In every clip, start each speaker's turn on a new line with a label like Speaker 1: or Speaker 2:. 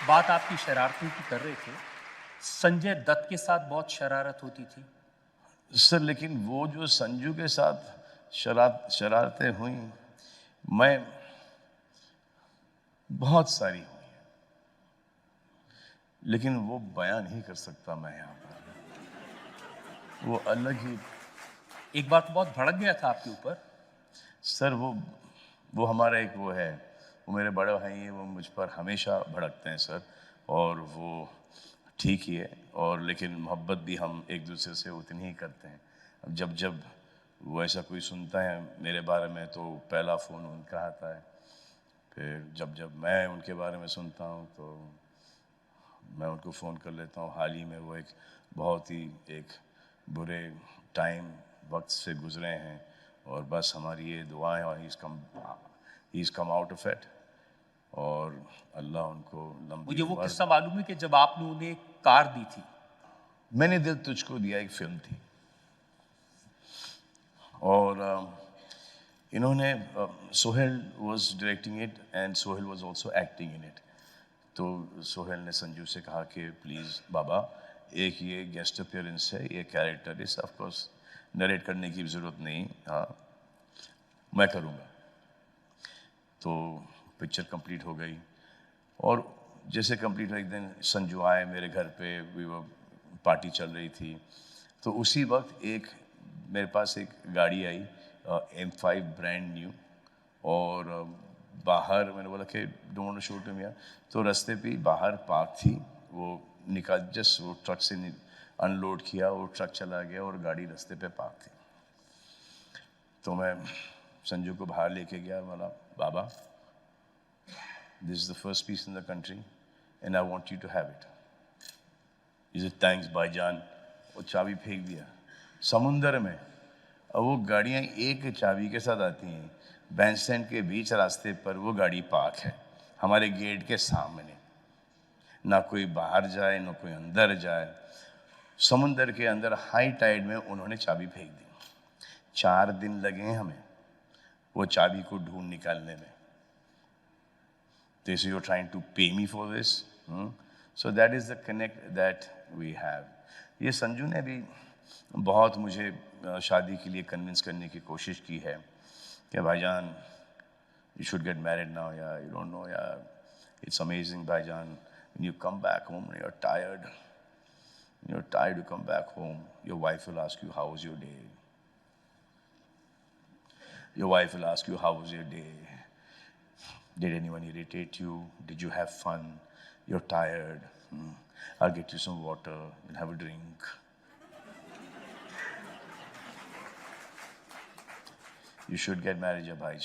Speaker 1: बात आपकी शरारतों की कर रहे थे। संजय दत्त के साथ बहुत शरारत होती थी।
Speaker 2: सर लेकिन वो जो संजू के साथ शरारतें हुई, मैं बहुत सारी हुई, लेकिन वो बयान नहीं कर सकता मैं यहाँ पर। वो अलग ही।
Speaker 1: एक बार तो बहुत भड़क गया था आपके ऊपर।
Speaker 2: सर वो हमारा एक वो है, वो मेरे बड़े भाई हैं, वो मुझ पर हमेशा भड़कते हैं सर, और वो ठीक ही है। और लेकिन मोहब्बत भी हम एक दूसरे से उतनी ही करते हैं। अब जब जब वो ऐसा कोई सुनता है मेरे बारे में तो पहला फ़ोन उनका आता है, फिर जब जब मैं उनके बारे में सुनता हूँ तो मैं उनको फ़ोन कर लेता हूँ। हाल ही में वो एक बहुत ही एक बुरे वक्त से गुज़रे हैं, और बस हमारी ये दुआएं, और he is come out of it, और अल्लाह उनको लंबी
Speaker 1: मुझे वो
Speaker 2: उम्र।
Speaker 1: किस्सा मालूम है कि जब आपने उन्हें एक कार दी थी।
Speaker 2: मैंने दिल तुझको दिया एक फिल्म थी, और इन्होंने Sohail was directing it and Sohail was also acting in it. तो सोहेल ने संजू से कहा कि प्लीज़ बाबा, एक ये गेस्ट अपीयरेंस है, ये कैरेक्टर इस ऑफ कोर्स नरेट करने की ज़रूरत नहीं, हाँ मैं करूँगा। तो पिक्चर कंप्लीट हो गई, और जैसे कंप्लीट हुआ एक दिन संजू आए मेरे घर पे, वो पार्टी चल रही थी, तो उसी वक्त एक मेरे पास एक गाड़ी आई M5 ब्रांड न्यू, और बाहर मैंने बोला कि डोंट शो टू मी, तो रास्ते पे बाहर पार्क थी, वो निकाल जस्ट वो ट्रक से अनलोड किया, वो ट्रक चला गया और गाड़ी रास्ते पे पार्क थी। तो मैं संजू को बाहर लेके गया, बोला बाबा this is the first piece in the country and I want you to have it. He said thanks भाईजान, वो चाबी फेंक दिया समुंदर में। अब वो गाड़ियाँ एक चाबी के साथ आती हैं, बैंड स्टैंड के बीच रास्ते पर वो गाड़ी पार्क है हमारे गेट के सामने, ना कोई बाहर जाए ना कोई अंदर जाए। समुंदर के अंदर हाई टाइड में उन्होंने चाबी फेंक दी। 4 दिन लगे हमें वो चाबी को ढूंढ निकालने में। They say you're trying to pay me for this. So that is the connect that we have. ये संजू ने भी बहुत मुझे शादी के लिए कन्विंस करने की कोशिश की है कि भाईजान you should get married now, yeah, you don't know, yeah, it's amazing भाईजान, when you come back home and you're tired, you come back home, your wife will ask you how was your day. Your wife will ask you how was your day. Did anyone irritate you? Did you have fun? You're tired. I'll get you some water. We'll have a drink. You should get married, Bhai.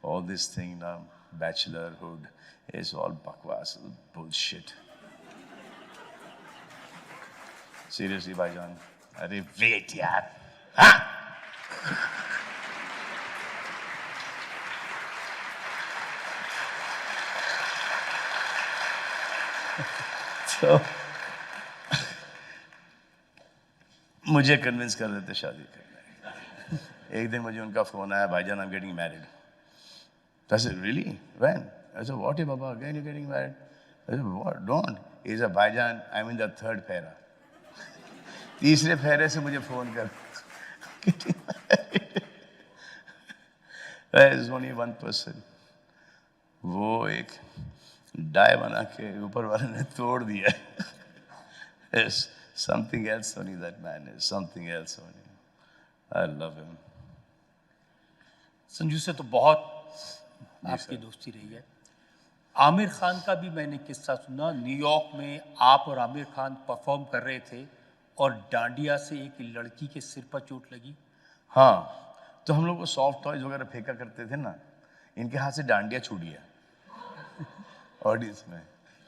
Speaker 2: All this thing now, bachelorhood, is all bakwas, bullshit. Seriously, Bhaijan. Arey wait, yaar. Huh? तो मुझे convince कर देते शादी करने। एक दिन मुझे उनका फोन आया, भाईजान I am getting married. I said, really? When? I said, what, Baba? Again you're getting married? I said, what? Don't. He said, भाईजान, I'm in the 3rd फेरा। तीसरे फेरे से मुझे फोन कर। There is only one person. वो एक di बना के ऊपर वाले ने तोड़ दिया। There's something else only, that man is something else only. I love him.
Speaker 1: Sanju से तो बहुत आपकी दोस्ती रही है। आमिर खान का भी मैंने किस्सा सुना, न्यूयॉर्क में आप और आमिर खान परफॉर्म कर रहे थे और डांडिया से एक लड़की के सिर पर चोट लगी।
Speaker 2: हाँ, तो हम लोग वो सॉफ्ट टॉयज वगैरह फेंका करते थे ना, इनके हाथ से डांडिया छूट गया ऑडियंस में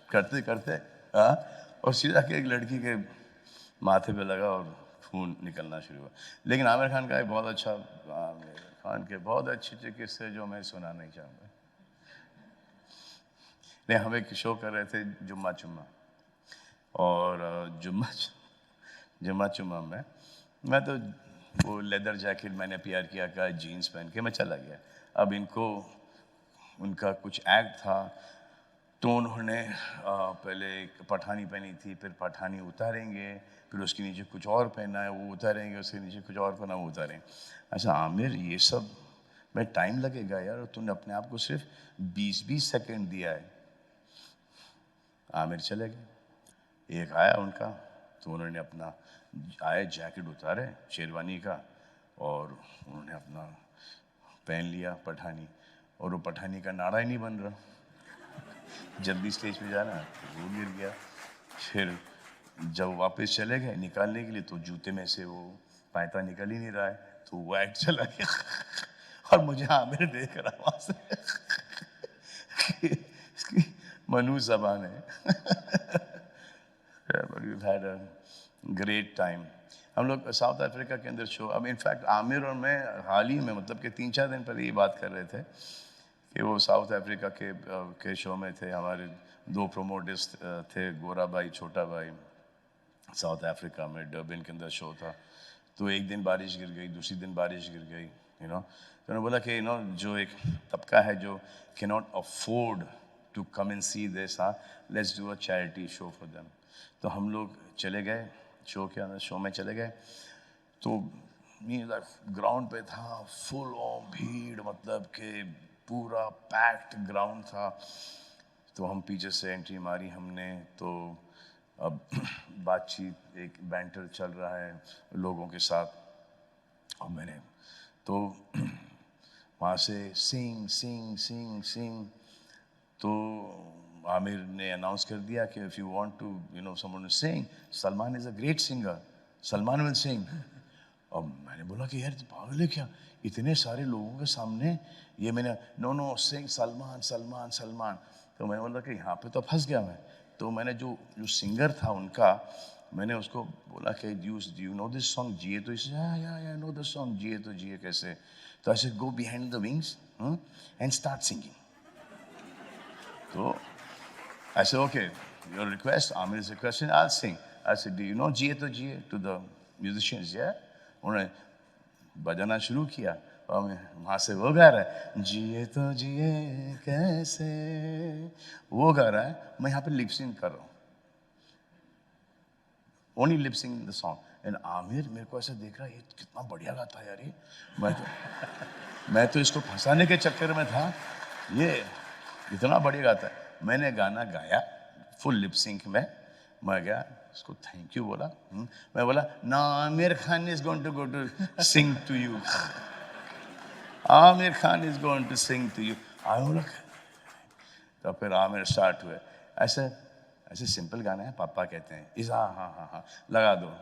Speaker 2: करते करते, हाँ, और सीधा के एक लड़की के माथे पे लगा और खून निकलना शुरू हुआ। लेकिन आमिर खान का एक बहुत अच्छा, आमिर खान के बहुत अच्छे किस्से जो मैं सुना नहीं चाहूँगा। नहीं, हम एक शो कर रहे थे जुम्मा चुम्मा, और जुम्मा चुम्मा में मैं तो वो लेदर जैकेट मैंने प्यार किया का जीन्स पहन के मैं चला गया। अब इनको उनका कुछ एक्ट था, तो उन्होंने पहले एक पठानी पहनी थी, फिर पठानी उतारेंगे, फिर उसके नीचे कुछ और पहना है वो उतारेंगे, उसके नीचे कुछ और पहना वो उतारेंगे। अच्छा आमिर ये सब में टाइम लगेगा यार, तूने अपने आप को सिर्फ 20-20 सेकंड दिया है। आमिर चले गए। एक आया उनका, तो उन्होंने अपना आए जैकेट उतारे शेरवानी का, और उन्होंने अपना पहन लिया पठानी, और वो पठानी का नाड़ा ही नहीं बन रहा। जल्दी स्टेज पे जाना तो वो गिर गया। फिर जब वापस चले गए निकालने के लिए, तो जूते में से वो पायता निकल ही नहीं रहा है, तो वो एक्ट चला गया। और मुझे आमिर देख रहा वहां से कि इसकी मनु जबान है। But we've had a great time. हम लोग साउथ अफ्रीका के अंदर शो, अब इनफैक्ट आमिर और मैं हाल ही में, मतलब कि 3-4 दिन पहले ये बात कर रहे थे कि वो साउथ अफ्रीका के शो में थे। हमारे 2 प्रोमोटर्स थे, गोरा भाई छोटा भाई। साउथ अफ्रीका में डर्बन के अंदर शो था, तो एक दिन बारिश गिर गई, दूसरी दिन बारिश गिर गई, तो उन्होंने बोला कि जो एक तबका है जो can not afford to come and see this, let's do a charity show for them. तो हम लोग चले गए शो में चले गए, तो ग्राउंड पे था फुल ऑन भीड़, मतलब कि पूरा पैक्ड ग्राउंड था। तो हम पीछे से एंट्री मारी हमने, तो अब बातचीत एक बैंटर चल रहा है लोगों के साथ, और मैंने तो वहाँ से सिंग सिंग सिंग सिंग, तो आमिर ने अनाउंस कर दिया कि if you want to someone to sing, Salman is a great singer, Salman will sing. और मैंने बोला कि यार पागल है क्या, इतने सारे लोगों के सामने ये मैंने नो सिंग सलमान सलमान सलमान। तो मैंने बोला कि यहाँ पे तो फंस गया मैं। तो मैंने जो सिंगर था उनका, मैंने उसको बोला कि do you know this song जिए तो, इसे या नो दिस सॉन्ग जिए तो जिए कैसे। तो ऐसे go behind the wings and start singing. तो I said, okay, your request, Amir's request, and I'll sing. I said, do you know Jiye to Jiye to the musicians? Yeah. उन्होंने बजाना शुरू किया, और वहाँ से वो गा रहा है, जिए तो जिए कैसे, वो गा रहा है, मैं यहाँ पे लिप सिंग कर रहा हूँ, only lip sing the song. And Aamir मेरे को ऐसे देख रहा है, ये कितना बढ़िया गाता है यार ये, मैं तो इसको फंसाने के चक्कर में था, ये इतना बढ़िया गाता है। मैंने गाना गाया फुल लिप सिंक में, मैं गया उसको थैंक यू बोला, मैं बोला ना Aamir Khan is going to go to sing to you, Aamir Khan is going to sing to you. I बोला, तो फिर आमिर स्टार्ट हुए, ऐसे ऐसे सिंपल गाना है, पापा कहते हैं इस, हाँ हाँ हाँ हाँ लगा दो,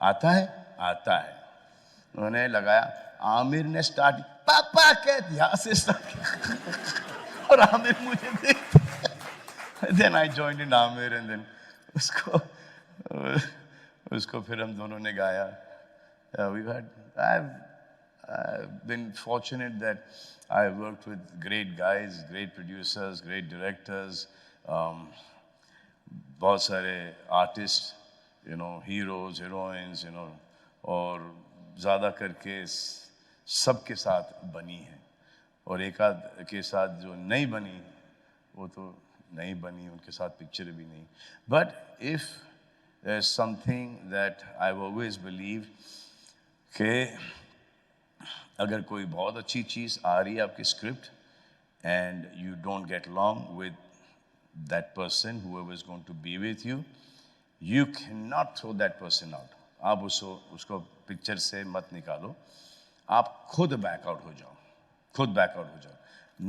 Speaker 2: आता है आता है। उन्होंने लगाया, आमिर ने स्टार्ट, पापा कहते यहाँ से स्टार्ट किया, और आमिर मुझे देखते, then I joined in Aamir, and then उसको फिर हम दोनों ने गाया। I've been fortunate that I've worked with great guys, great producers, great directors, बहुत सारे आर्टिस्ट, हीरोज हीरोइंस, और ज़्यादा करके सबके साथ बनी है, और एक आध के साथ जो नहीं बनी वो तो नहीं बनी, उनके साथ पिक्चर भी नहीं। But if there is something that I always believe कि अगर कोई बहुत अच्छी चीज़ आ रही है आपकी script, and you don't get along with that person whoever is going to be with you, you cannot throw that person out. आप उसको पिक्चर से मत निकालो, आप खुद बैक आउट हो जाओ, खुद बैक आउट हो जाओ।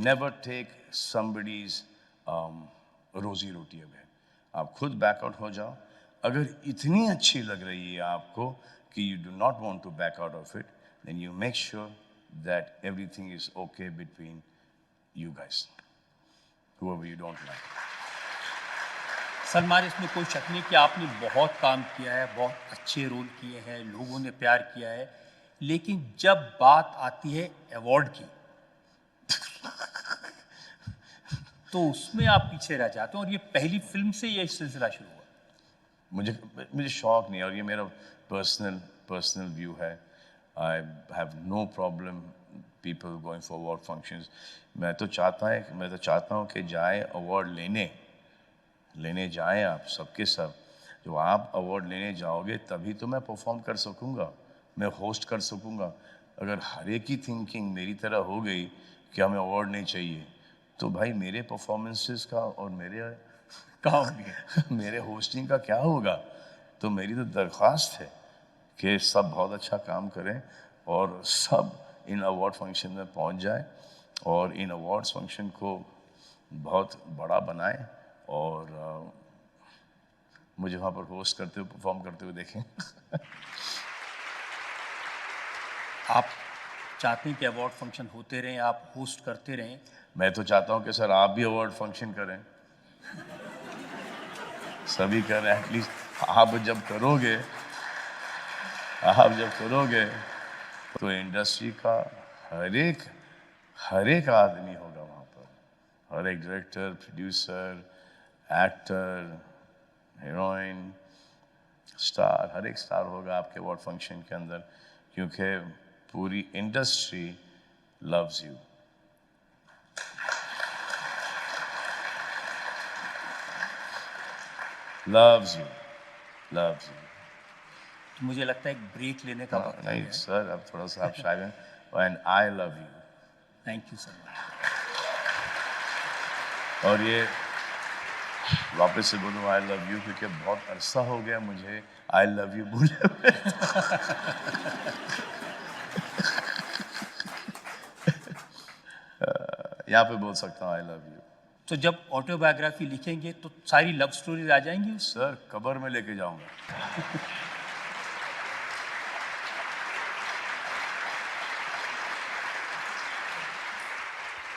Speaker 2: नेवर टेक somebody's रोजी रोटी अवे, आप खुद बैक आउट हो जाओ। अगर इतनी अच्छी लग रही है आपको कि you do not want to back out of it, then you make sure that everything is okay between you guys, whoever you don't like.
Speaker 1: Salman, इसमें कोई शक नहीं कि आपने बहुत काम किया है, बहुत अच्छे रोल किए हैं, लोगों ने प्यार किया है, लेकिन जब बात आती है अवार्ड की तो उसमें आप पीछे रह जाते हो, और ये पहली फिल्म से ये सिलसिला शुरू हुआ।
Speaker 2: मुझे शौक नहीं है, और ये मेरा पर्सनल व्यू है। I have no problem people going for award functions. मैं तो चाहता हूँ कि जाए अवार्ड लेने, लेने जाएं आप सबके सब। जो आप अवार्ड लेने जाओगे तभी तो मैं परफॉर्म कर सकूँगा, मैं होस्ट कर सकूँगा। अगर हर एक की थिंकिंग मेरी तरह हो गई कि हमें अवार्ड नहीं चाहिए, तो भाई मेरे परफॉर्मेंसेस का और मेरे
Speaker 1: कहाँ होंगे?
Speaker 2: मेरे होस्टिंग का क्या होगा? तो मेरी तो दरख्वास्त है कि सब बहुत अच्छा काम करें और सब इन अवार्ड फंक्शन में पहुंच जाएं और इन अवार्ड्स फंक्शन को बहुत बड़ा बनाएं और मुझे वहाँ पर होस्ट करते हुए परफॉर्म करते हुए देखें।
Speaker 1: आप चाहते हैं कि अवार्ड फंक्शन होते रहें, आप होस्ट करते रहें।
Speaker 2: मैं तो चाहता हूँ कि सर आप भी अवार्ड फंक्शन करें, सभी करें एटलीस्ट। आप जब करोगे तो इंडस्ट्री का हर एक आदमी होगा वहाँ पर, हर एक director, producer, actor, heroine, star, हर एक स्टार होगा आपके अवार्ड फंक्शन के अंदर, क्योंकि पूरी industry loves you. loves you, loves you।
Speaker 1: तो मुझे लगता है एक ब्रेक लेने का वक्त
Speaker 2: नहीं
Speaker 1: है।
Speaker 2: सर, अब थोड़ा सा आप शायद and I love you.
Speaker 1: Thank you sir.
Speaker 2: और ये वापस से बोलूँ आई लव यू, क्योंकि बहुत अरसा हो गया मुझे आई लव यू बोले हुए। यहाँ पे बोल सकता हूँ आई लव यू।
Speaker 1: तो जब ऑटोबायोग्राफी लिखेंगे तो सारी लव स्टोरीज आ जाएंगी उसमें?
Speaker 2: सर कब्र में लेके जाऊंगा।